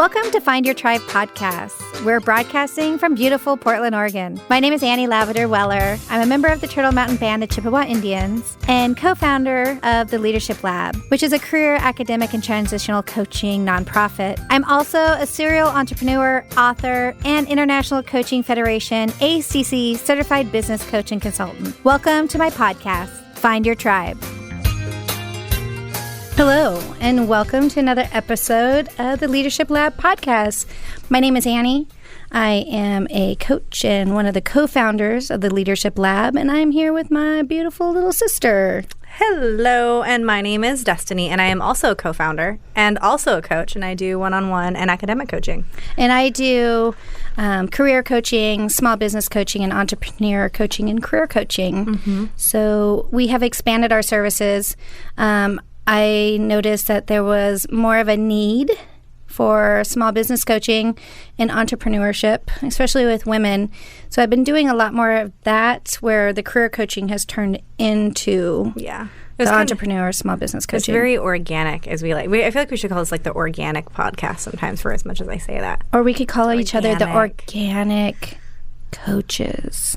Welcome to Find Your Tribe podcast. We're broadcasting from beautiful Portland, Oregon. My name is Annie Lavender Weller. I'm a member of the Turtle Mountain Band of Chippewa Indians and co-founder of the Leadership Lab, which is a career, academic, and transitional coaching nonprofit. I'm also a serial entrepreneur, author, and International Coaching Federation, ACC certified business coach and consultant. Welcome to my podcast, Find Your Tribe. Hello, and welcome to another episode of the Leadership Lab podcast. My name is Annie. I am a coach and one of the co-founders of the Leadership Lab, and I'm here with my beautiful little sister. Hello, and my name is Destiny, and I am also a co-founder and also a coach, and I do one-on-one and academic coaching. And I do career coaching, small business coaching, and entrepreneur coaching and career coaching. Mm-hmm. So we have expanded our services. I noticed that there was more of a need for small business coaching and entrepreneurship, especially with women. So I've been doing a lot more of that, where the career coaching has turned into the entrepreneur small business coaching. It's very organic, as we like. I feel like we should call this like the organic podcast sometimes, for as much as I say that. Or we could call each other the organic coaches.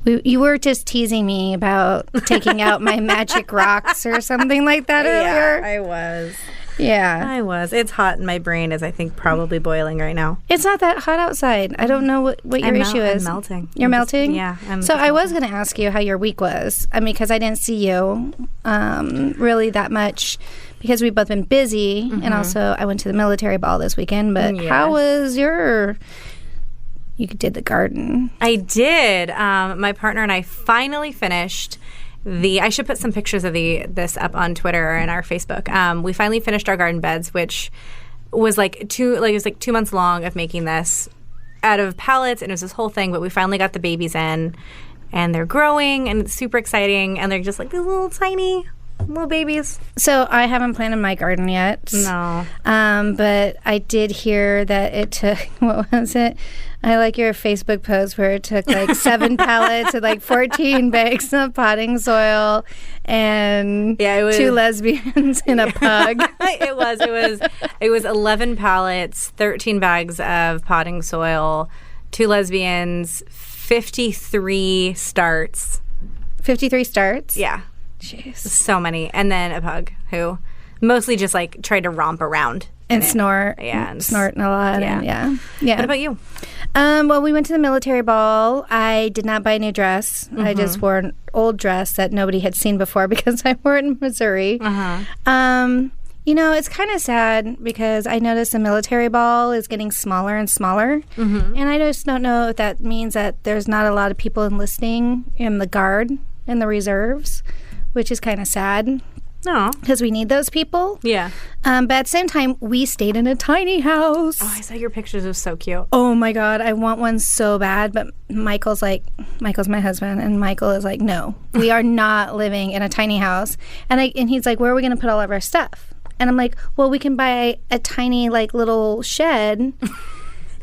You were just teasing me about taking out my magic rocks or something like that earlier. Yeah, I was. Yeah. I was. It's hot, and my brain is, I think, probably boiling right now. It's not that hot outside. I don't know what your issue is. I'm melting. You're melting? Yeah. I was going to ask you how your week was. I mean, because I didn't see you really that much because we've both been busy. Mm-hmm. And also, I went to the military ball this weekend. But how was your... You did the garden. I did. My partner and I finally finished I should put some pictures of this up on Twitter and our Facebook. We finally finished our garden beds, which was it was 2 months long of making this out of pallets, and it was this whole thing. But we finally got the babies in, and they're growing, and it's super exciting. And they're just like these little tiny little babies. So I haven't planted my garden yet. No. But I did hear that it took, what was it? I like your Facebook post where it took 7 pallets and 14 bags of potting soil and 2 lesbians and a pug. It was 11 pallets, 13 bags of potting soil, 2 lesbians, 53 starts. 53 starts? Yeah. Jeez. So many. And then a pug who mostly just tried to romp around. And snort. Yeah. And snorting a lot. Yeah. Yeah. What about you? Well, we went to the military ball. I did not buy a new dress. Mm-hmm. I just wore an old dress that nobody had seen before because I wore it in Missouri. Uh-huh. It's kind of sad because I noticed the military ball is getting smaller and smaller. Mm-hmm. And I just don't know if that means that there's not a lot of people enlisting in the Guard and the reserves, which is kind of sad. No. Because we need those people. Yeah. But at the same time, we stayed in a tiny house. Oh, I saw your pictures. It was so cute. Oh, my God. I want one so bad. But Michael's my husband, and Michael is like, no, we are not living in a tiny house. And he's like, where are we going to put all of our stuff? And I'm like, well, we can buy a tiny, little shed.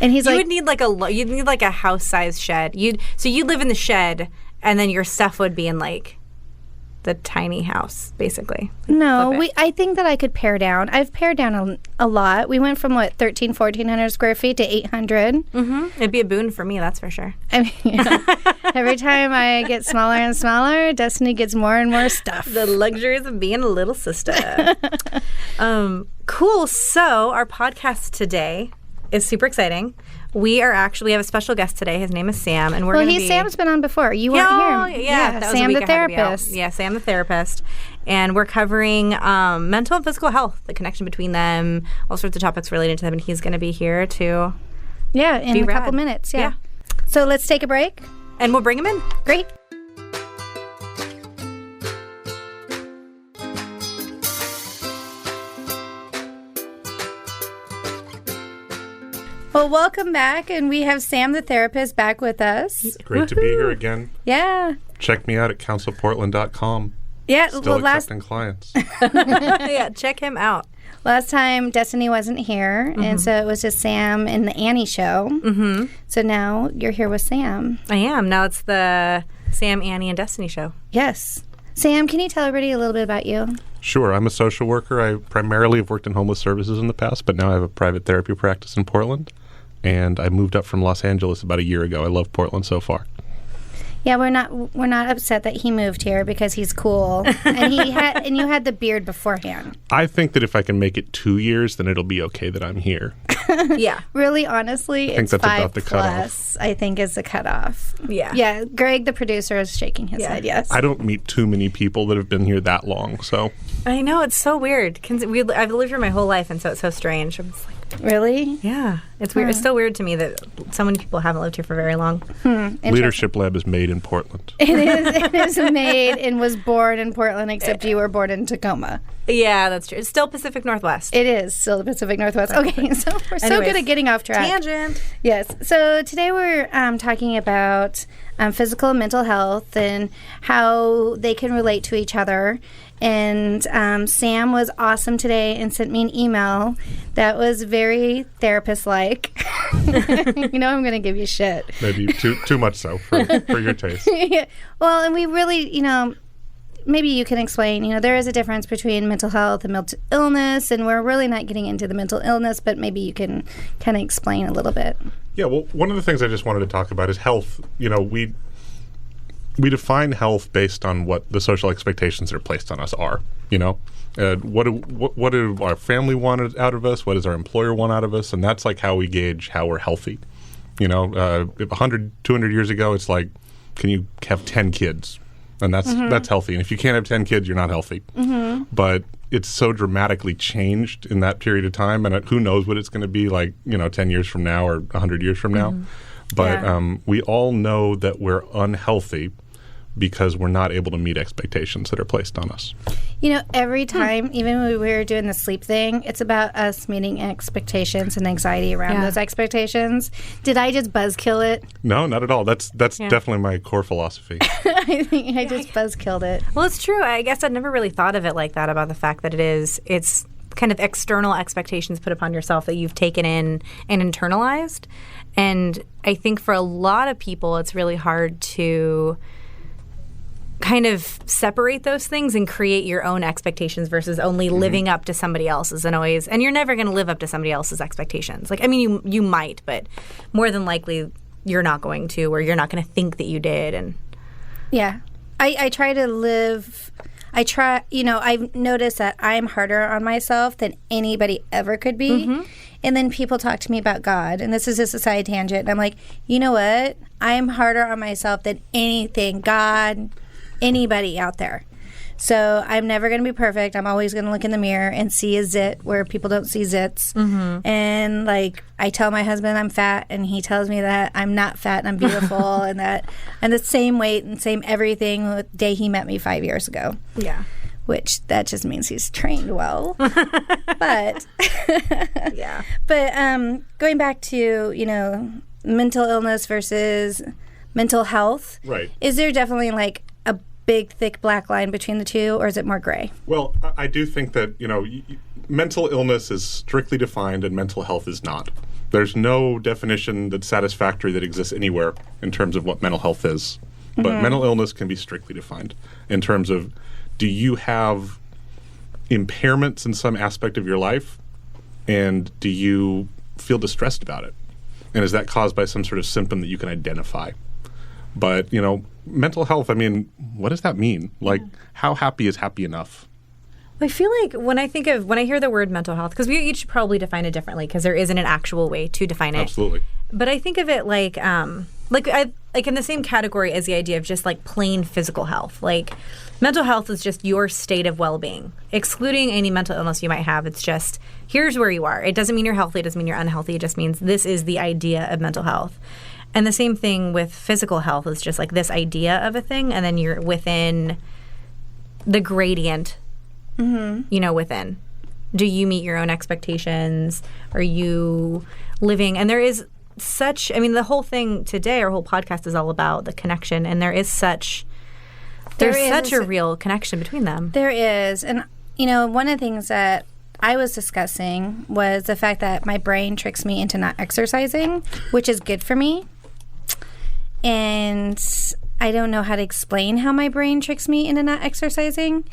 And he's you'd need a house-sized shed. You'd live in the shed, and then your stuff would be in, the tiny house, basically. No, I think that I could pare down. I've pared down a lot. We went from 1,400 square feet to 800. Mm-hmm. It'd be a boon for me, that's for sure. I mean, every time I get smaller and smaller, Destiny gets more and more stuff. The luxuries of being a little sister. Cool. So our podcast today is super exciting. We have a special guest today. His name is Sam, and Sam's been on before. You weren't here. Yeah, Sam the therapist. Yeah, Sam the therapist, and we're covering mental and physical health, the connection between them, all sorts of topics related to them. And he's going to be here to in a couple minutes. Yeah. So let's take a break, and we'll bring him in. Great. Well, welcome back, and we have Sam the therapist back with us. Great to be here again. Yeah. Check me out at councilportland.com. Yeah. Still accepting clients. Yeah, check him out. Last time, Destiny wasn't here, and so it was just Sam and the Annie show. Mm-hmm. So now you're here with Sam. I am. Now it's the Sam, Annie, and Destiny show. Yes. Sam, can you tell everybody a little bit about you? Sure. I'm a social worker. I primarily have worked in homeless services in the past, but now I have a private therapy practice in Portland. And I moved up from Los Angeles about a year ago. I love Portland so far. Yeah, we're not upset that he moved here because he's cool, and you had the beard beforehand. I think that if I can make it 2 years, then it'll be okay that I'm here. Yeah. Really, honestly, I think it's that's 5 about the plus. I think is the cutoff. Yeah. Yeah. Greg, the producer, is shaking his head. Yes. I don't meet too many people that have been here that long, so. I know, it's so weird. I've lived here my whole life, and so it's so strange. I'm just like, really? yeah. It's weird. It's still weird to me that so many people haven't lived here for very long. Leadership Lab is made in Portland. It is made and was born in Portland, except you were born in Tacoma. Yeah, that's true. It's still Pacific Northwest. It is still the Pacific Northwest. Okay, so we're so good at getting off track. Tangent. Yes. So today we're talking about physical and mental health and how they can relate to each other. And Sam was awesome today and sent me an email that was very therapist-like. You know I'm going to give you shit. Maybe too much so for your taste. Yeah. Well, and we really, maybe you can explain, there is a difference between mental health and mental illness, and we're really not getting into the mental illness, but maybe you can kind of explain a little bit. Yeah, well, one of the things I just wanted to talk about is health. We define health based on what the social expectations that are placed on us are, what do our family want out of us? What does our employer want out of us? And that's like how we gauge how we're healthy. 100, 200 years ago, it's like, can you have 10 kids? And that's healthy. And if you can't have 10 kids, you're not healthy. Mm-hmm. But it's so dramatically changed in that period of time. And who knows what it's going to be like, 10 years from now or 100 years from now. But we all know that we're unhealthy because we're not able to meet expectations that are placed on us. Every time, even when we were doing the sleep thing, it's about us meeting expectations and anxiety around those expectations. Did I just buzzkill it? No, not at all. That's definitely my core philosophy. I think I just buzzkilled it. Well, it's true. I guess I'd never really thought of it like that, about the fact that it's kind of external expectations put upon yourself that you've taken in and internalized. And I think for a lot of people, it's really hard to kind of separate those things and create your own expectations versus only living up to somebody else's. And you're never going to live up to somebody else's expectations. You might, but more than likely you're not going to, or you're not going to think that you did. And yeah, I try to live. I've noticed that I'm harder on myself than anybody ever could be. Mm-hmm. And then people talk to me about God, and this is just a side tangent. And I'm like, you know what? I'm harder on myself than anything, God, anybody out there. So I'm never going to be perfect. I'm always going to look in the mirror and see a zit where people don't see zits. Mm-hmm. And I tell my husband I'm fat, and he tells me that I'm not fat and I'm beautiful and that I'm the same weight and same everything the day he met me 5 years ago. Yeah. Which that just means he's trained well. But yeah. But going back to, mental illness versus mental health. Right. Is there definitely a big, thick black line between the two, or is it more gray? Well, I do think that, mental illness is strictly defined and mental health is not. There's no definition that's satisfactory that exists anywhere in terms of what mental health is. But mental illness can be strictly defined in terms of, do you have impairments in some aspect of your life, and do you feel distressed about it? And is that caused by some sort of symptom that you can identify? But, mental health, what does that mean? How happy is happy enough? I feel like when I hear the word mental health, because we each probably define it differently because there isn't an actual way to define it. Absolutely. But I think of it like in the same category as the idea of just plain physical health. Mental health is just your state of well-being, excluding any mental illness you might have. It's just, here's where you are. It doesn't mean you're healthy. It doesn't mean you're unhealthy. It just means this is the idea of mental health. And the same thing with physical health is just this idea of a thing, and then you're within the gradient, within. Do you meet your own expectations? Are you living? And there is such, the whole thing today, our whole podcast is all about the connection, and there's such a real connection between them. There is. And, one of the things that I was discussing was the fact that my brain tricks me into not exercising, which is good for me. And I don't know how to explain how my brain tricks me into not exercising.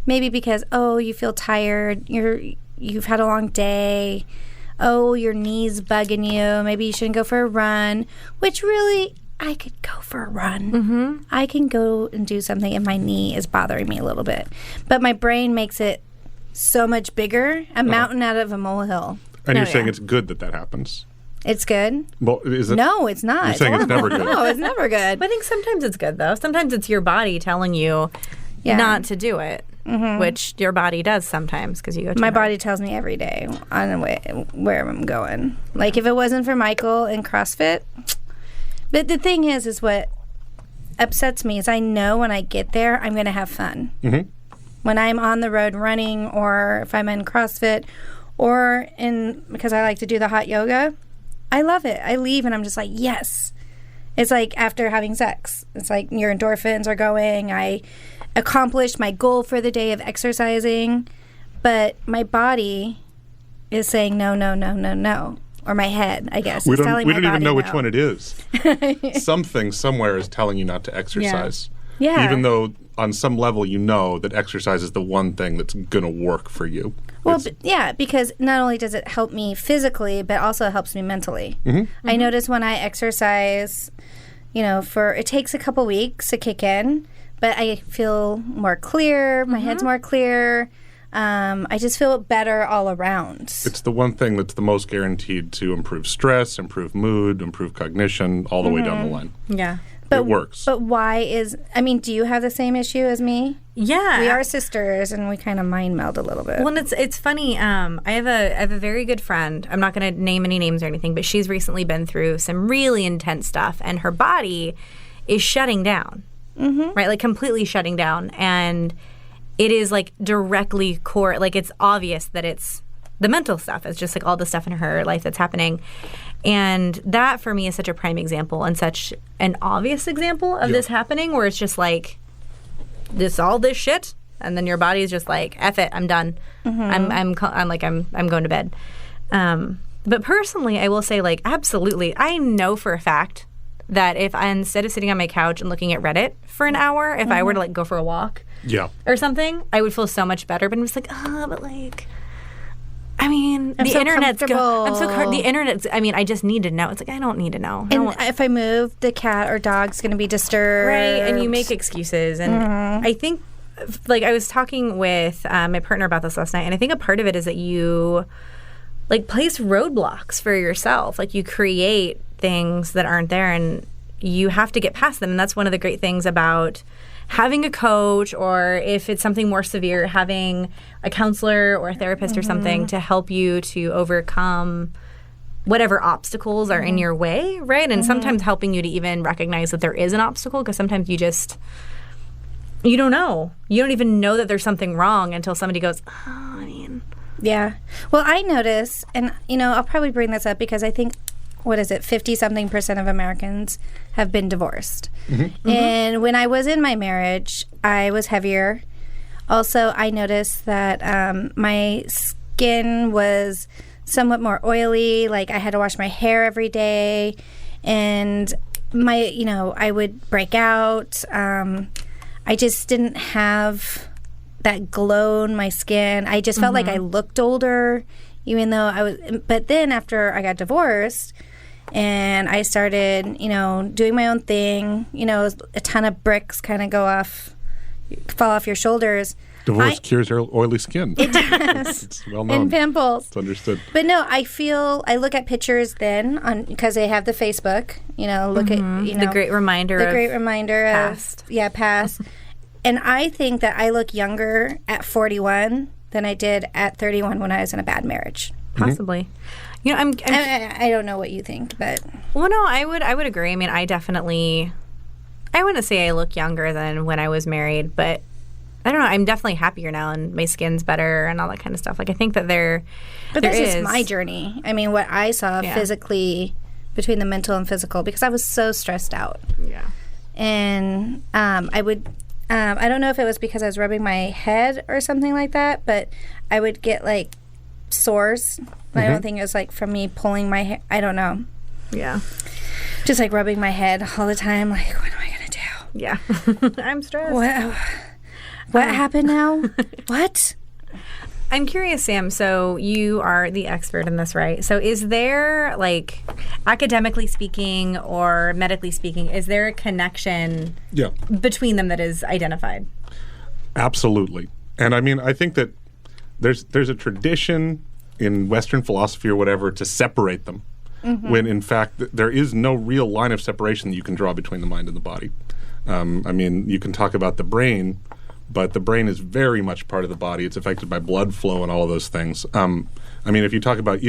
Maybe because, you feel tired, you've had a long day, your knee's bugging you, maybe you shouldn't go for a run, which really, I could go for a run. Mm-hmm. I can go and do something if my knee is bothering me a little bit. But my brain makes it so much bigger, a mountain out of a molehill. And you're saying it's good that happens. It's good? Well, is it? No, it's not. You're saying it's never good. No, it's never good. But I think sometimes it's good, though. Sometimes it's your body telling you not to do it, which your body does sometimes because you go too My hard. body tells me every day on where I'm going. Like, if it wasn't for Michael and CrossFit. But the thing is what upsets me is I know when I get there, I'm going to have fun. Mm-hmm. When I'm on the road running, or if I'm in CrossFit, or because I like to do the hot yoga, I love it. I leave and I'm just like, yes. It's like after having sex. It's like your endorphins are going. I accomplished my goal for the day of exercising, but my body is saying no, no, no, no, no. Or my head, I guess. We don't even know which no. one it is. Something somewhere is telling you not to exercise. Yeah. Even though on some level you know that exercise is the one thing that's going to work for you. Well, because not only does it help me physically, but also it helps me mentally. Mm-hmm. I notice when I exercise, it takes a couple weeks to kick in, but I feel more clear. My head's more clear. I just feel better all around. It's the one thing that's the most guaranteed to improve stress, improve mood, improve cognition, all the way down the line. Yeah. It works. But do you have the same issue as me? Yeah. We are sisters, and we kind of mind meld a little bit. Well, and it's funny. I have a very good friend. I'm not going to name any names or anything, but she's recently been through some really intense stuff, and her body is shutting down, right? Like completely shutting down. And it is like directly core. Like it's obvious that it's the mental stuff. It's just like all the stuff in her life that's happening. And that for me is such a prime example and such an obvious example of this happening, where it's just like all this shit, and then your body is just like, F it, I'm done. I'm going to bed. But personally, I will say, like, absolutely, I know for a fact that if instead of sitting on my couch and looking at Reddit for an hour, if I were to like go for a walk or something, I would feel so much better. But I'm just like, but like, I mean, I'm the so internet's comfortable. the internet's. I mean, I just need to know. It's like I don't need to know. And if I move, the cat or dog's going to be disturbed. Right, and you make excuses. And I think, like, I was talking with my partner about this last night, and I think a part of it is that you, like, place roadblocks for yourself. Like, you create things that aren't there, and you have to get past them. And that's one of the great things about having a coach, or if it's something more severe, having a counselor or a therapist or something to help you to overcome whatever obstacles are in your way, right? And sometimes helping you to even recognize that there is an obstacle, because sometimes you don't know. You don't even know that there's something wrong until somebody goes, Yeah. Well, I notice, and, I'll probably bring this up because I think, 50-something% of Americans have been divorced. And when I was in my marriage, I was heavier. Also, I noticed that my skin was somewhat more oily. Like, I had to wash my hair every day. And I would break out. I just didn't have that glow in my skin. I just felt like I looked older, even though I was. But then after I got divorced, and I started, doing my own thing, a ton of bricks kind of fall off your shoulders. Divorce cures oily skin. It does. It's well known. And pimples. It's understood. But no, I look at pictures then because they have the Facebook, look at, the great reminder past. Past. And I think that I look younger at 41 than I did at 31 when I was in a bad marriage. Possibly. I don't know what you think, but... Well, no, I would agree. I mean, I wouldn't say I look younger than when I was married, but I don't know. I'm definitely happier now, and my skin's better and all that kind of stuff. Like, I think that But that's just my journey. I mean, what I saw physically between the mental and physical, because I was so stressed out. Yeah. And I would... I don't know if it was because I was rubbing my head or something like that, but I would get, like, sores. I don't think it was, like, from me pulling my hair. I don't know. Yeah. Just, like, rubbing my head all the time. Like, what am I going to do? Yeah. I'm stressed. What happened now? What? I'm curious, Sam. So you are the expert in this, right? So is there, like, academically speaking or medically speaking, is there a connection between them that is identified? Absolutely. And I mean, I think that there's a tradition in Western philosophy or whatever to separate them, when in fact there is no real line of separation that you can draw between the mind and the body. I mean, you can talk about the brain, but the brain is very much part of the body. It's affected by blood flow and all of those things. I mean, if you talk about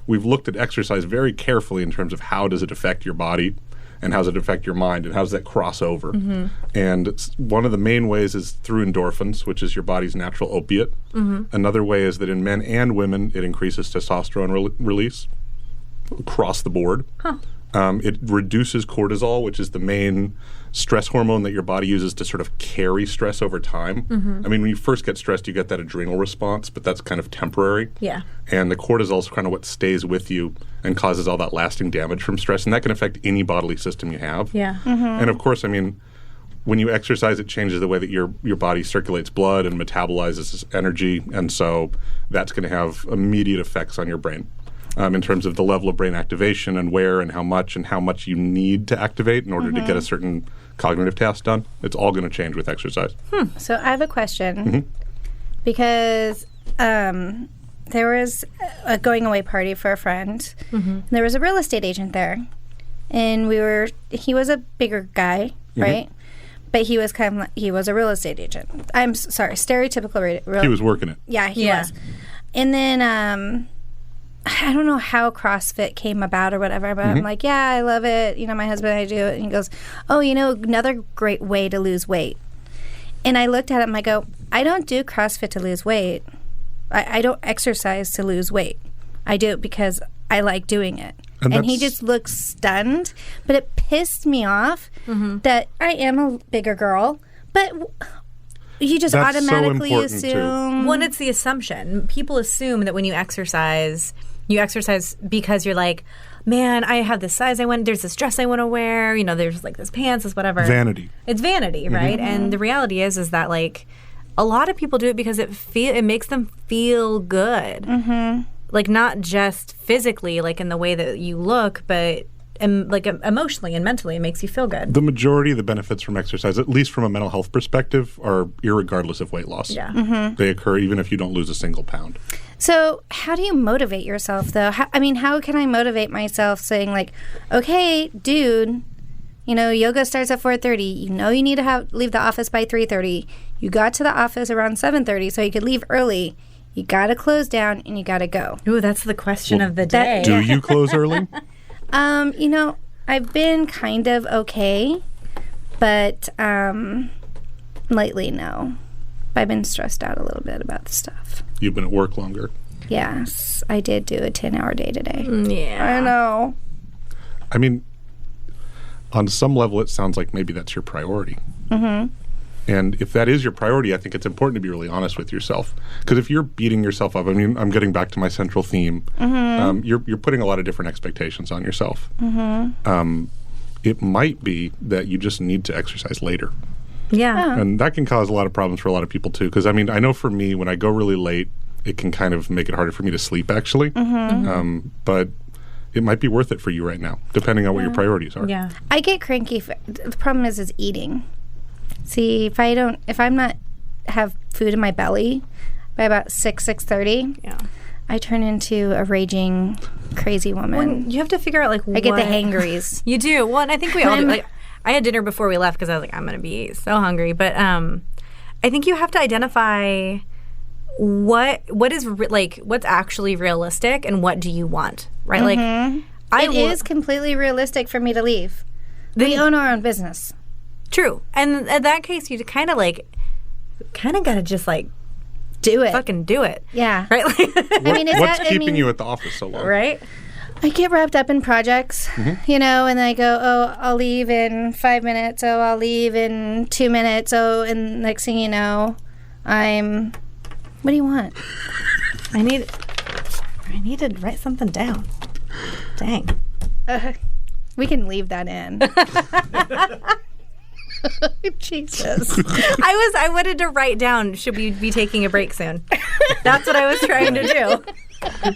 we've looked at exercise very carefully in terms of how does it affect your body and how does it affect your mind and how does that cross over. And one of the main ways is through endorphins, which is your body's natural opiate. Another way is that in men and women, it increases testosterone release across the board. It reduces cortisol, which is the main stress hormone that your body uses to sort of carry stress over time. I mean, when you first get stressed, you get that adrenal response, but that's kind of temporary. Yeah. And the cortisol is kind of what stays with you and causes all that lasting damage from stress. And that can affect any bodily system you have. Yeah. And of course, I mean, when you exercise, it changes the way that your body circulates blood and metabolizes energy. And so that's going to have immediate effects on your brain. In terms of the level of brain activation and where and how much you need to activate in order to get a certain cognitive task done. It's all going to change with exercise. So I have a question because there was a going away party for a friend. There was a real estate agent there, and he was a bigger guy, right? But he was he was a real estate agent. I'm sorry, stereotypical. He was working it. Yeah, he was. And then I don't know how CrossFit came about or whatever, but I'm like, yeah, I love it. You know, my husband and I do it. And he goes, oh, you know, another great way to lose weight. And I looked at him, I go, I don't do CrossFit to lose weight. I don't exercise to lose weight. I do it because I like doing it. And he just looked stunned. But it pissed me off that I am a bigger girl, but you just That's automatically so assume. Well, it's the assumption. People assume that when you exercise because you're like, man, I have this size I want, there's this dress I want to wear, you know, there's like this pants, this whatever. Vanity. It's vanity, right? And the reality is that like a lot of people do it because it makes them feel good. Like not just physically, like in the way that you look, but like emotionally and mentally, it makes you feel good. The majority of the benefits from exercise, at least from a mental health perspective, are irregardless of weight loss. Yeah. They occur even if you don't lose a single pound. So how do you motivate yourself, though? How can I motivate myself saying, like, okay, dude, you know, yoga starts at 4:30. You know you need to leave the office by 3:30. You got to the office around 7:30 so you could leave early. You got to close down and you got to go. Ooh, that's the question of the day. Do you close early? You know, I've been kind of okay, but lately, no. I've been stressed out a little bit about the stuff. You've been at work longer. Yes, I did do a 10-hour day today. Yeah. I know. I mean, on some level, it sounds like maybe that's your priority. And if that is your priority, I think it's important to be really honest with yourself. Because if you're beating yourself up, I mean, I'm getting back to my central theme. You're putting a lot of different expectations on yourself. It might be that you just need to exercise later. Yeah. And that can cause a lot of problems for a lot of people, too. Because, I mean, I know for me, when I go really late, it can kind of make it harder for me to sleep, actually. But it might be worth it for you right now, depending on what your priorities are. Yeah. I get cranky. The problem is eating. See, if I'm not have food in my belly by about 6:30, I turn into a raging, crazy woman. Well, you have to figure out like I get the hangries. You do. Well, and I think we all do. Like, I had dinner before we left because I was like, I'm going to be so hungry. But I think you have to identify what is what's actually realistic and what do you want, right? Like, it is completely realistic for me to leave. We own our own business. True. And in that case, you kind of got to just like do it. Fucking do it. Yeah. Right? What's keeping you at the office so long? Right? I get wrapped up in projects, you know, and I go, oh, I'll leave in 5 minutes. Oh, I'll leave in 2 minutes. Oh, and next thing you know, what do you want? I need to write something down. Dang. We can leave that in. Jesus. I wanted to write down, should we be taking a break soon? That's what I was trying to do.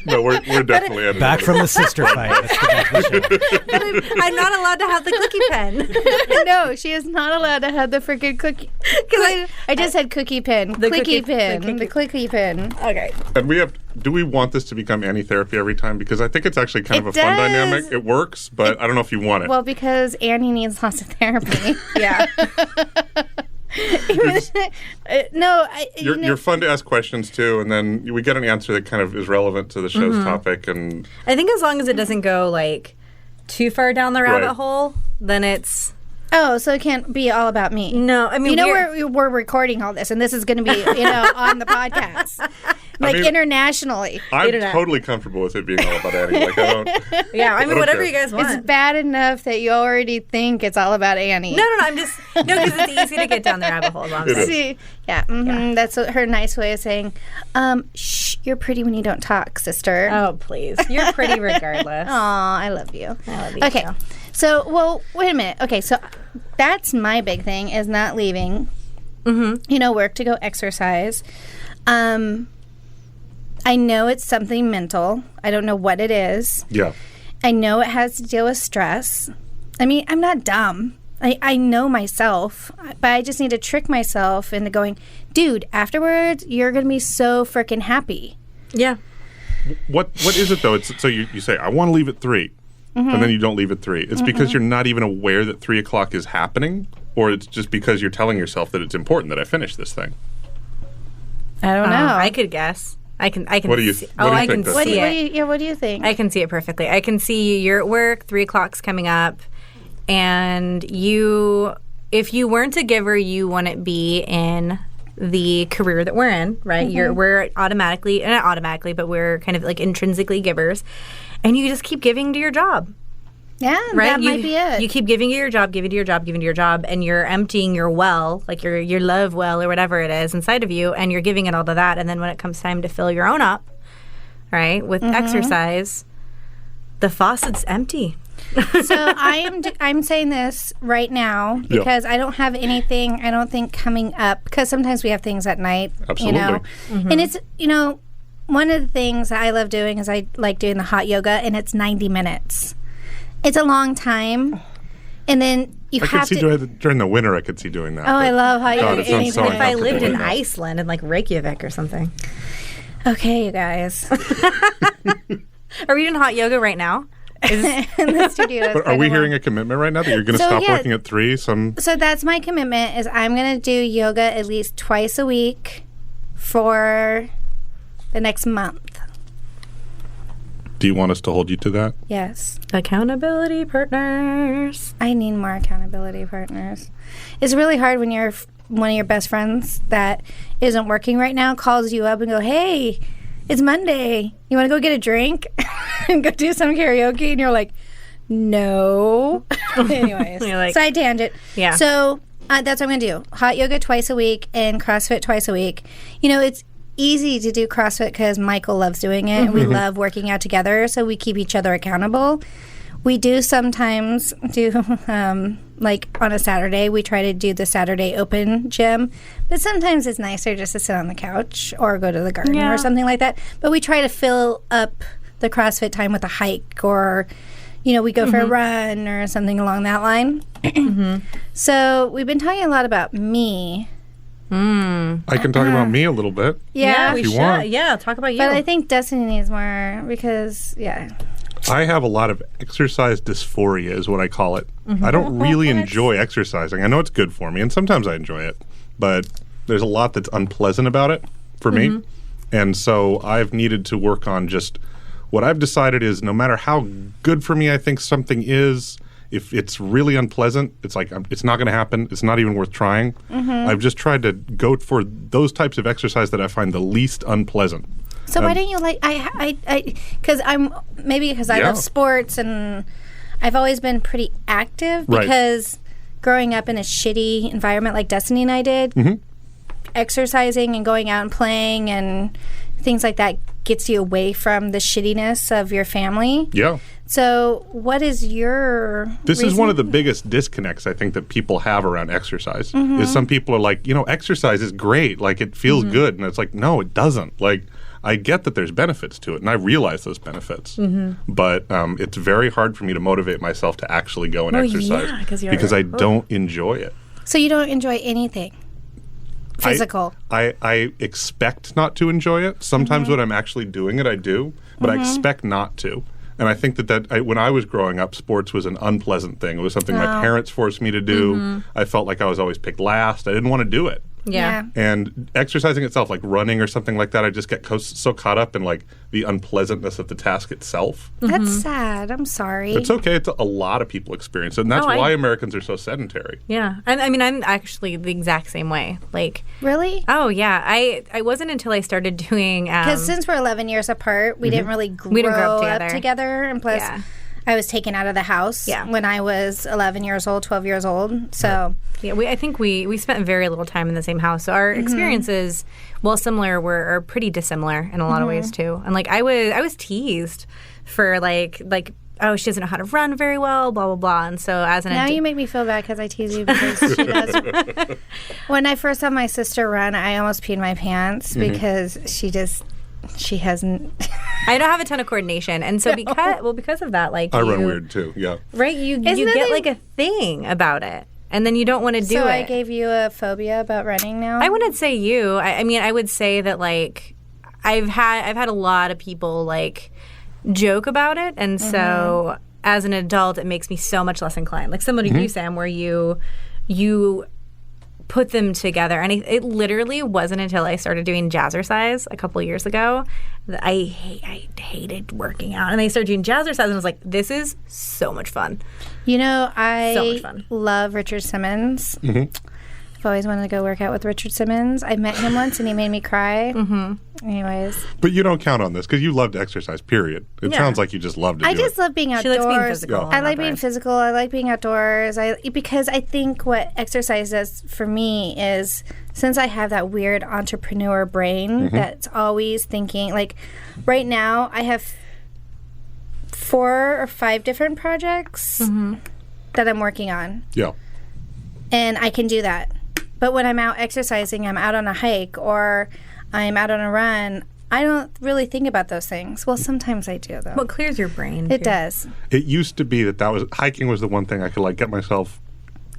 No, we're definitely at Back from the sister fight. Let's get back to the show. But I'm not allowed to have the cookie pen. No, she is not allowed to have the freaking cookie. Because I just said cookie pin. The clicky cookie- pin. the The clicky pin. Okay. And do we want this to become Annie therapy every time? Because I think it's actually kind of a fun does. dynamic. It works, but I don't know if you want it. Well, because Annie needs lots of therapy. Yeah. You're fun to ask questions to, and then we get an answer that kind of is relevant to the show's topic. And I think as long as it doesn't go like too far down the rabbit Right. hole, then it's Oh, so it can't be all about me. no. I mean, we're recording all this, and this is going to be, on the podcast, like internationally. I'm totally comfortable with it being all about Annie. Like, I don't. yeah. I mean, don't whatever care. you guys want. It's bad enough that you already think it's all about Annie. No. I'm just because it's easy to get down the rabbit hole. It is. See, that's her nice way of saying, "Shh, you're pretty when you don't talk, sister." Oh, please. You're pretty regardless. Aw, I love you. I love you Okay, too. so wait a minute. Okay, so that's my big thing is not leaving. Work to go exercise. I know it's something mental. I don't know what it is. Yeah. I know it has to deal with stress. I mean, I'm not dumb. I know myself, but I just need to trick myself into going, dude, afterwards, you're going to be so freaking happy. Yeah. What is it though? It's so you say I want to leave at 3, and then you don't leave at 3. It's because you're not even aware that 3 o'clock is happening, or it's just because you're telling yourself that it's important that I finish this thing. I don't know. I could guess. I can. What do you see- what oh, do you I think can that's see like? it. What do you think? I can see it perfectly. I can see you're at work, 3 o'clock's coming up, and if you weren't a giver, you wouldn't be in the career that we're in, right? We're automatically, not automatically, but we're kind of like intrinsically givers, and you just keep giving to your job. Yeah, Right? that might be it. You keep giving to your job, giving to your job, giving to your job, and you're emptying your well, like your love well or whatever it is inside of you, and you're giving it all to that. And then when it comes time to fill your own up, right, with exercise, the faucet's empty. So I'm saying this right now because I don't have anything, I don't think, coming up, because sometimes we have things at night. Absolutely. And it's, one of the things that I love doing is I like doing the hot yoga, and it's 90 minutes. It's a long time. And then you I have could see to... during the winter. I could see doing that. Oh, I love hot God, yoga. it sounds so Anytime. If I lived in uncomfortable. Iceland and like Reykjavik or something. Okay, you guys. Are we doing hot yoga right now? In the studio. But are we hearing a commitment right now that you're going to So, stop yeah. working at 3? So that's my commitment, is I'm going to do yoga at least twice a week for the next month. Do you want us to hold you to that? Yes. Accountability partners. I need more accountability partners. It's really hard when one of your best friends that isn't working right now calls you up and go, hey, it's Monday. You want to go get a drink and go do some karaoke? And you're like, no. Anyways, You're like, side tangent. Yeah. So that's what I'm going to do. Hot yoga twice a week and CrossFit twice a week. It's easy to do CrossFit because Michael loves doing it and we love working out together, so we keep each other accountable. We do sometimes like on a Saturday, we try to do the Saturday open gym, but sometimes it's nicer just to sit on the couch or go to the garden or something like that. But we try to fill up the CrossFit time with a hike, or we go for a run or something along that line. So we've been talking a lot about me. I can talk about me a little bit. Yeah, we you should. want. Yeah, talk about you. but I think Destiny needs more because, I have a lot of exercise dysphoria is what I call it. I don't really enjoy exercising. I know it's good for me, and sometimes I enjoy it, but there's a lot that's unpleasant about it for me. And so I've needed to work on just what I've decided is no matter how good for me I think something is, if it's really unpleasant, it's like it's not going to happen. It's not even worth trying. I've just tried to go for those types of exercise that I find the least unpleasant. So why don't you like because I love sports and I've always been pretty active because growing up in a shitty environment like Destiny and I did, exercising and going out and playing and things like that gets you away from the shittiness of your family. Yeah. So what is your This reason? is one of the biggest disconnects I think that people have around exercise. Is some people are like, exercise is great. Like, it feels good. And it's like, no, it doesn't. Like, I get that there's benefits to it, and I realize those benefits. But it's very hard for me to motivate myself to actually go and exercise because I don't enjoy it. So you don't enjoy anything physical? I expect not to enjoy it. Sometimes when I'm actually doing it, I do, but I expect not to. And I think that when I was growing up, sports was an unpleasant thing. It was something my parents forced me to do. I felt like I was always picked last. I didn't want to do it. Yeah. And exercising itself, like running or something like that, I just get so caught up in like the unpleasantness of the task itself. That's sad. I'm sorry. It's okay. It's a lot of people experience it, and that's why Americans are so sedentary. Yeah. And I mean, I'm actually the exact same way. Like, Really? oh yeah, I wasn't until I started doing Because since we're 11 years apart, we didn't really didn't grow up up together. together. And plus, Yeah. I was taken out of the house when I was 11 years old, 12 years old. So Yeah, I think we spent very little time in the same house. So our experiences, while similar, are pretty dissimilar in a lot of ways too. And like I was teased for like oh, she doesn't know how to run very well, blah blah blah. And so as an now you make me feel bad because I tease you because she does. When I first saw my sister run, I almost peed my pants because she hasn't. I don't have a ton of coordination, and so because of that, like I run weird too. Yeah. right? You get like a thing about it, and then you don't want to do it. So I gave you a phobia about running now? I wouldn't say you. I mean, I would say that like I've had a lot of people like joke about it, and so as an adult, it makes me so much less inclined. Like similar to you, Sam, where you put them together, and it literally wasn't until I started doing jazzercise a couple of years ago that I hated working out, and I started doing jazzercise, and I was like, this is so much fun. You know, So I much fun. love Richard Simmons. I've always wanted to go work out with Richard Simmons. I met him once and he made me cry. Anyways. But you don't count on this because you love to exercise, period. It Yeah. sounds like you just love to do I it. just love being She outdoors. likes being physical. Yeah. I like being outdoors. physical. I like being outdoors. Because I think what exercise does for me is, since I have that weird entrepreneur brain that's always thinking, like right now I have 4 or 5 different projects that I'm working on. Yeah. And I can do that. But when I'm out exercising, I'm out on a hike or I'm out on a run, I don't really think about those things. Well, sometimes I do, though. Well, it clears your brain. It too. does. It used to be that was hiking was the one thing I could like get myself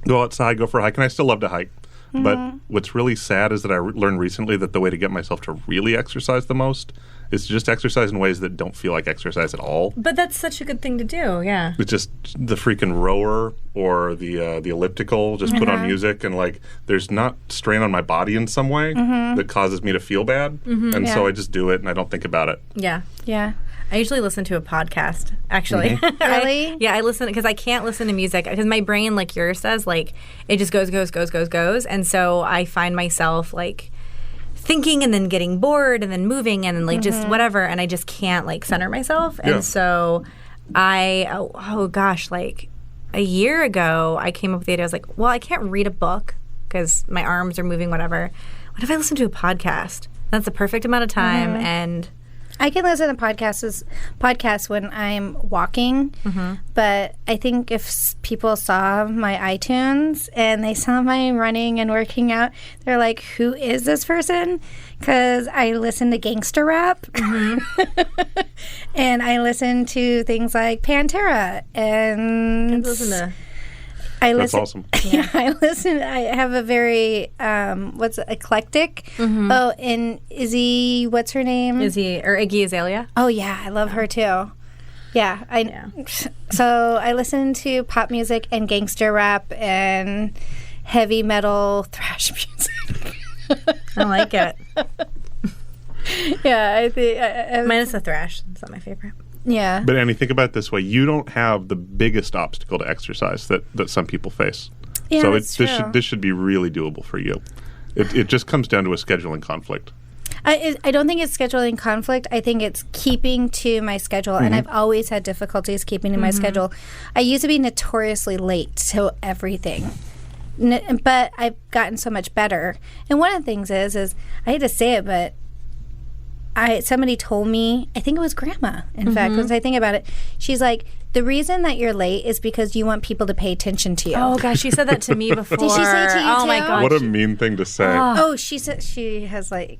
go outside, go for a hike, and I still love to hike. But what's really sad is that I learned recently that the way to get myself to really exercise the most is to just exercise in ways that don't feel like exercise at all. But that's such a good thing to do. Yeah. It's just the freaking rower or the elliptical, just put on music, and like there's not strain on my body in some way that causes me to feel bad. And so I just do it and I don't think about it. Yeah. Yeah. I usually listen to a podcast, actually. Really? I listen because I can't listen to music because my brain, like yours does, like it just goes. And so I find myself like thinking and then getting bored and then moving and like just whatever. And I just can't like center myself. Yeah. And so oh gosh, like a year ago, I came up with the idea. I was like, well, I can't read a book because my arms are moving, whatever. What if I listen to a podcast? That's the perfect amount of time. And I can listen to podcasts when I'm walking, but I think if people saw my iTunes and they saw my running and working out, they're like, who is this person? Because I listen to gangster rap, and I listen to things like Pantera, and listen to That's awesome. Yeah, I have a very eclectic. Oh, and Izzy, what's her name? Iggy Azalea. Oh yeah, I love her too. Yeah, So I listen to pop music and gangster rap and heavy metal thrash music. I like it. Yeah, I think. Minus the thrash. It's not my favorite. Yeah. But Annie, think about it this way. You don't have the biggest obstacle to exercise that some people face. Yeah, so that's true. this should be really doable for you. It just comes down to a scheduling conflict. I don't think it's scheduling conflict. I think it's keeping to my schedule, and I've always had difficulties keeping to my schedule. I used to be notoriously late to everything, but I've gotten so much better. And one of the things is I hate to say it, but somebody told me, I think it was Grandma, in fact, once I think about it, she's like, the reason that you're late is because you want people to pay attention to you. Oh gosh, she said that to me before. Did she say to you Oh my too? gosh. What a mean thing to say. Oh, she said she has like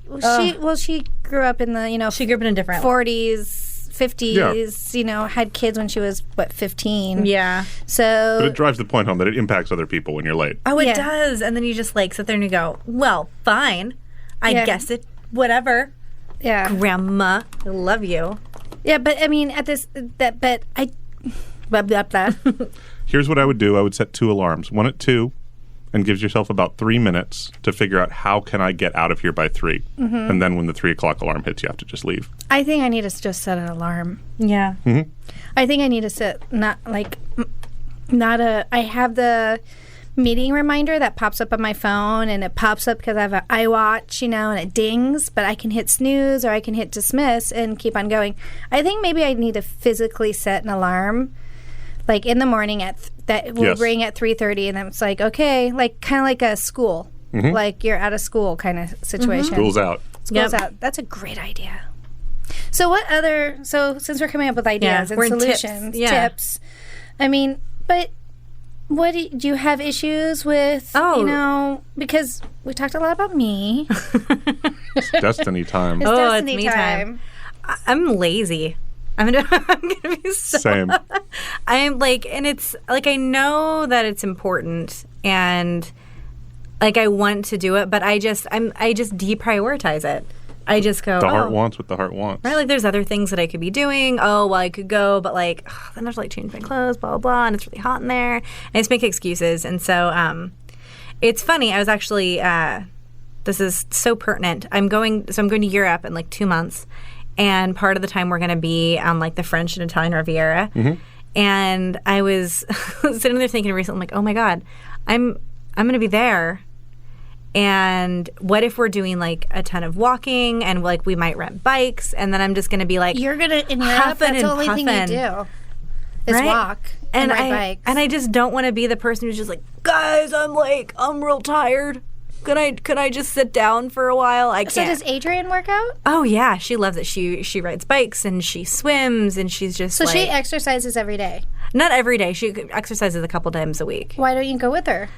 she grew up in the She grew up in a different 40s, 50s. Had kids when she was 15. Yeah. So But it drives the point home that it impacts other people when you're late. Oh, it Yeah. does. And then you just like sit there and you go, well, fine. I guess it. Whatever. yeah, Grandma, I love you. yeah. But I mean, blah, blah, blah. Here's what I would do. I would set 2 alarms. One at 2, and gives yourself about 3 minutes to figure out how can I get out of here by 3. Mm-hmm. And then when the 3 o'clock alarm hits, you have to just leave. I think I need to just set an alarm. Yeah. I think I need to set I have the meeting reminder that pops up on my phone, and it pops up because I have an iWatch, and it dings, but I can hit snooze or I can hit dismiss and keep on going. I think maybe I need to physically set an alarm, like in the morning that will Yes. ring at 3:30, and then it's like, okay, like kind of like a school, like you're out of school kind of situation. School's out. School's out. That's a great idea. So since we're coming up with ideas and we're in tips. solutions, Yeah. tips, I mean, but what do you have issues with, because we talked a lot about me. It's destiny time. It's Oh, it's destiny me time. I'm lazy. I'm gonna be so. Same. I'm like, and it's like I know that it's important, and like I want to do it, but I just deprioritize it. I just go. The heart wants what the heart wants. Right, like there's other things that I could be doing. Oh, well, I could go, but like then I have to like change my clothes, blah blah blah, and it's really hot in there. And I just make excuses, and so it's funny. I was actually this is so pertinent. I'm going to Europe in like 2 months, and part of the time we're going to be on like the French and Italian Riviera. And I was sitting there thinking recently, I'm like, oh my god, I'm going to be there. And what if we're doing like a ton of walking, and like we might rent bikes, and then I'm just going to be like, You're gonna in Europe. huffing That's the and only thing you puffing. do is Right? walk and ride bikes. And I just don't want to be the person who's just like, guys, I'm real tired. Could I just sit down for a while? I can't. So does Adrienne work out? Oh yeah, she loves it. She rides bikes and she swims and she's just So like, she exercises every day. not every day. She exercises a couple times a week. Why don't you go with her?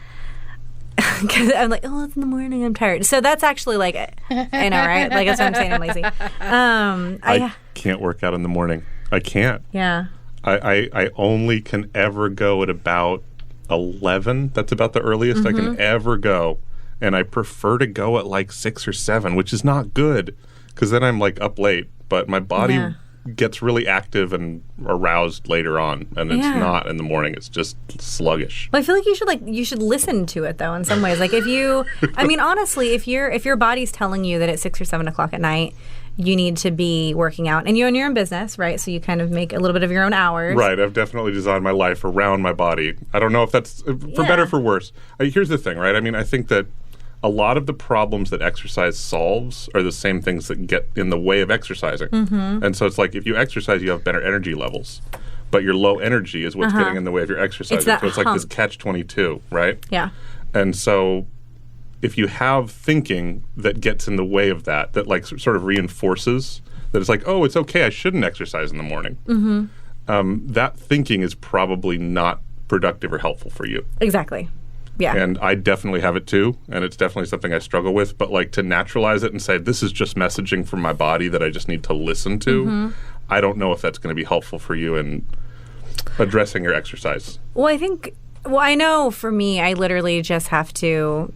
Because I'm like, oh, it's in the morning. I'm tired. So that's actually like, I know, right? Like that's what I'm saying. I'm lazy. I can't work out in the morning. I can't. Yeah. I only can ever go at about 11. That's about the earliest I can ever go. And I prefer to go at like 6 or 7, which is not good because then I'm like up late. But my body gets really active and aroused later on, and it's not in the morning. It's just sluggish. Well, I feel like you should listen to it though. In some ways, like if you, I mean, honestly, if your body's telling you that at 6 or 7 o'clock at night you need to be working out, and you own your own business, right? So you kind of make a little bit of your own hours. Right. I've definitely designed my life around my body. I don't know if that's for better or for worse. Here's the thing, right? I mean, I think that a lot of the problems that exercise solves are the same things that get in the way of exercising. And so it's like if you exercise, you have better energy levels. But your low energy is what's getting in the way of your exercising. It's that so it's like this hump. catch-22, right? Yeah. And so if you have thinking that gets in the way of that like sort of reinforces that it's like, oh, it's okay, I shouldn't exercise in the morning. That thinking is probably not productive or helpful for you. Exactly. Yeah. And I definitely have it too, and it's definitely something I struggle with. But like to naturalize it and say, this is just messaging from my body that I just need to listen to, I don't know if that's going to be helpful for you in addressing your exercise. Well, I know for me, I literally just have to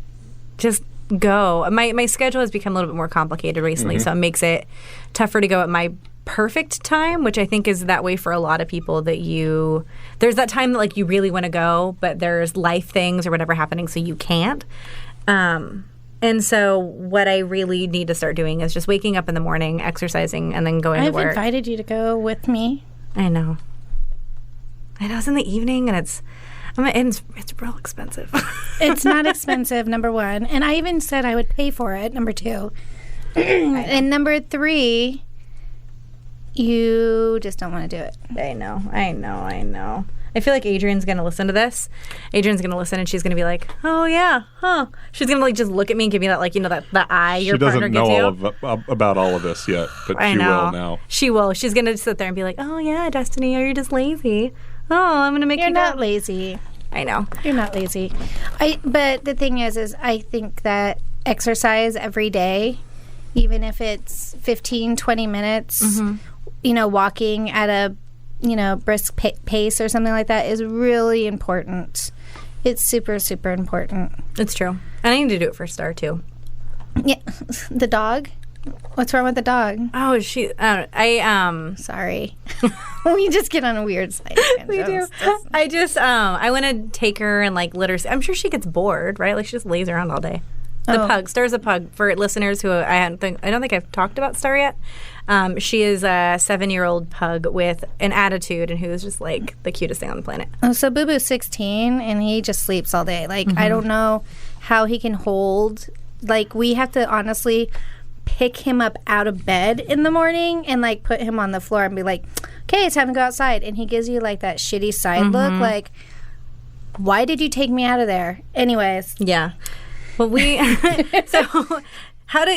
just go. My schedule has become a little bit more complicated recently, so it makes it tougher to go at my perfect time, which I think is that way for a lot of people, that there's that time that like you really want to go, but there's life things or whatever happening, so you can't. And so what I really need to start doing is just waking up in the morning, exercising, and then going to I've work. invited you to go with me. I know. It's in the evening, and it's real expensive. It's not expensive, number one. And I even said I would pay for it, number two. And number three, you just don't want to do it. I know. I feel like Adrian's going to listen to this. Adrian's going to listen and she's going to be like, oh, yeah, huh. She's going to like just look at me and give me that, like, that eye your partner gives you. She doesn't know about all of this yet, but she will now. She will. She's going to sit there and be like, oh, yeah, Destiny, are you just lazy? Oh, I'm going to make you You're not lazy. I know. You're not lazy. But the thing is I think that exercise every day, even if it's 15, 20 minutes, walking at a brisk pace or something like that is really important. It's super, super important. It's true. And I need to do it for Star, too. Yeah. The dog? What's wrong with the dog? Oh, Sorry. We just get on a weird side. We do. I want to take her and, like, let her... I'm sure she gets bored, right? Like, she just lays around all day. The pug. Star's a pug. For listeners who I don't think I've talked about Star yet. She is a 7-year-old pug with an attitude and who is just like the cutest thing on the planet. Oh, so Boo Boo's 16 and he just sleeps all day. Like, I don't know how he can hold. Like, we have to honestly pick him up out of bed in the morning and like put him on the floor and be like, okay, it's time to go outside. And he gives you like that shitty side look, like, why did you take me out of there? Anyways. Yeah. Well,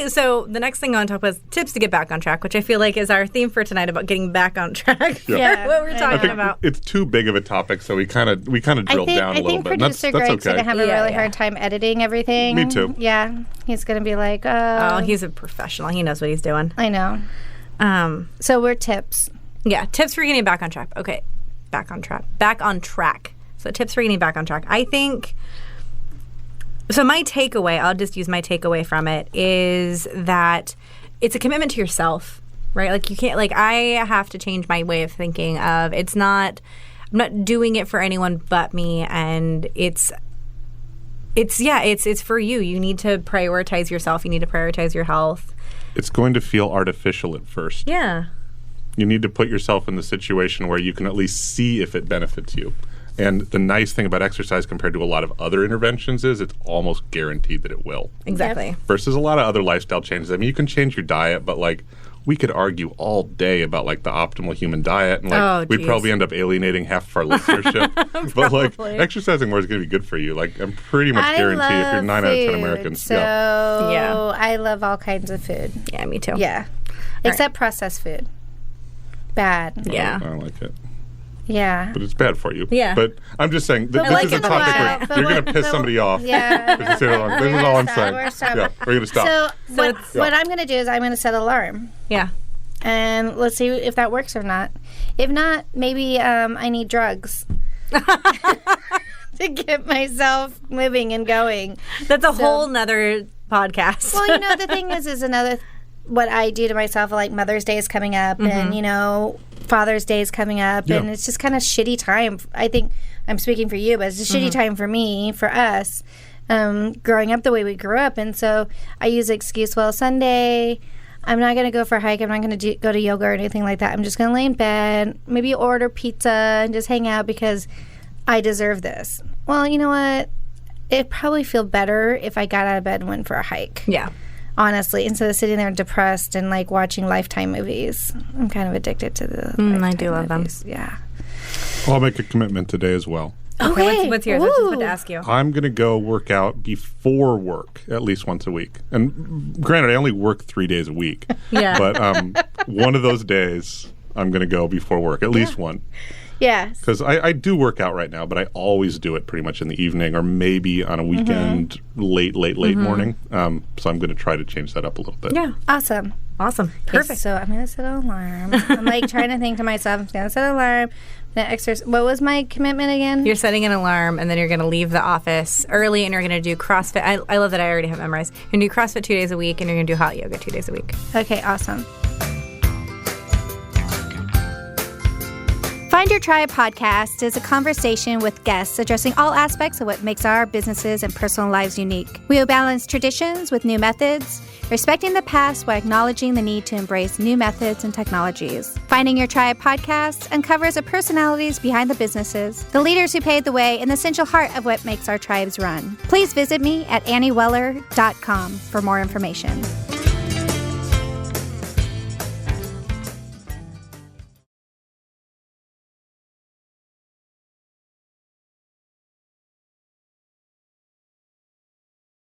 so the next thing I want to talk about is tips to get back on track, which I feel like is our theme for tonight about getting back on track. Yeah. What we're talking about. It's too big of a topic, so we kind of drilled down a little bit. I think producer Greg's going to have a really hard time editing everything. Me too. Yeah. He's going to be like, oh, he's a professional. He knows what he's doing. I know. So we're tips. Yeah, tips for getting back on track. Okay, back on track. So tips for getting back on track. I think... So my takeaway, I'll just use my takeaway from it, is that it's a commitment to yourself, right? Like you can't, like I have to change my way of thinking of I'm not doing it for anyone but me, and it's for you. You need to prioritize yourself. You need to prioritize your health. It's going to feel artificial at first. Yeah. You need to put yourself in the situation where you can at least see if it benefits you. And the nice thing about exercise compared to a lot of other interventions is it's almost guaranteed that it will. Exactly. Yep. Versus a lot of other lifestyle changes. I mean, you can change your diet, but like we could argue all day about like the optimal human diet, and like we'd probably end up alienating half of our listenership. But like exercising more is going to be good for you. Like I'm pretty much guaranteed if you're 9 out of 10 Americans. So I love all kinds of food. Yeah, me too. Yeah, except processed food. Bad. Yeah, I don't like it. Yeah. But it's bad for you. Yeah. But I'm just saying, this is a topic where you're going to piss somebody off. Yeah. This is all I'm saying. Yeah, we're going to stop. So what I'm going to do is I'm going to set an alarm. Yeah. And let's see if that works or not. If not, maybe I need drugs to get myself moving and going. That's a whole nother podcast. Well, the thing is another... What I do to myself, like Mother's Day is coming up, and Father's Day is coming up, and it's just kind of shitty time. I think I'm speaking for you, but it's a shitty time for me, for us, growing up the way we grew up, and so I use the excuse, well, Sunday, I'm not going to go for a hike, I'm not going to go to yoga or anything like that. I'm just going to lay in bed, maybe order pizza and just hang out because I deserve this. Well, you know what? It'd probably feel better if I got out of bed and went for a hike. Yeah. Honestly, instead of sitting there depressed and like watching Lifetime movies. I'm kind of addicted to the I do love movies. them. Yeah. I'll make a commitment today as well. Okay, what's yours? I was just about to ask you. I'm going to go work out before work at least once a week. And granted, I only work 3 days a week. Yeah. But one of those days, I'm going to go before work, at least one. Yes. Because I do work out right now, but I always do it pretty much in the evening or maybe on a weekend, late morning. So I'm going to try to change that up a little bit. Yeah. Awesome. Perfect. So I'm going to set an alarm. I'm like trying to think to myself, I'm going to set an alarm. What was my commitment again? You're setting an alarm, and then you're going to leave the office early, and you're going to do CrossFit. I love that I already have memorized. You're going to do CrossFit 2 days a week, and you're going to do hot yoga 2 days a week. Okay, awesome. Find Your Tribe podcast is a conversation with guests addressing all aspects of what makes our businesses and personal lives unique. We will balance traditions with new methods, respecting the past while acknowledging the need to embrace new methods and technologies. Finding Your Tribe podcast uncovers the personalities behind the businesses, the leaders who paved the way, and the essential heart of what makes our tribes run. Please visit me at annieweller.com for more information.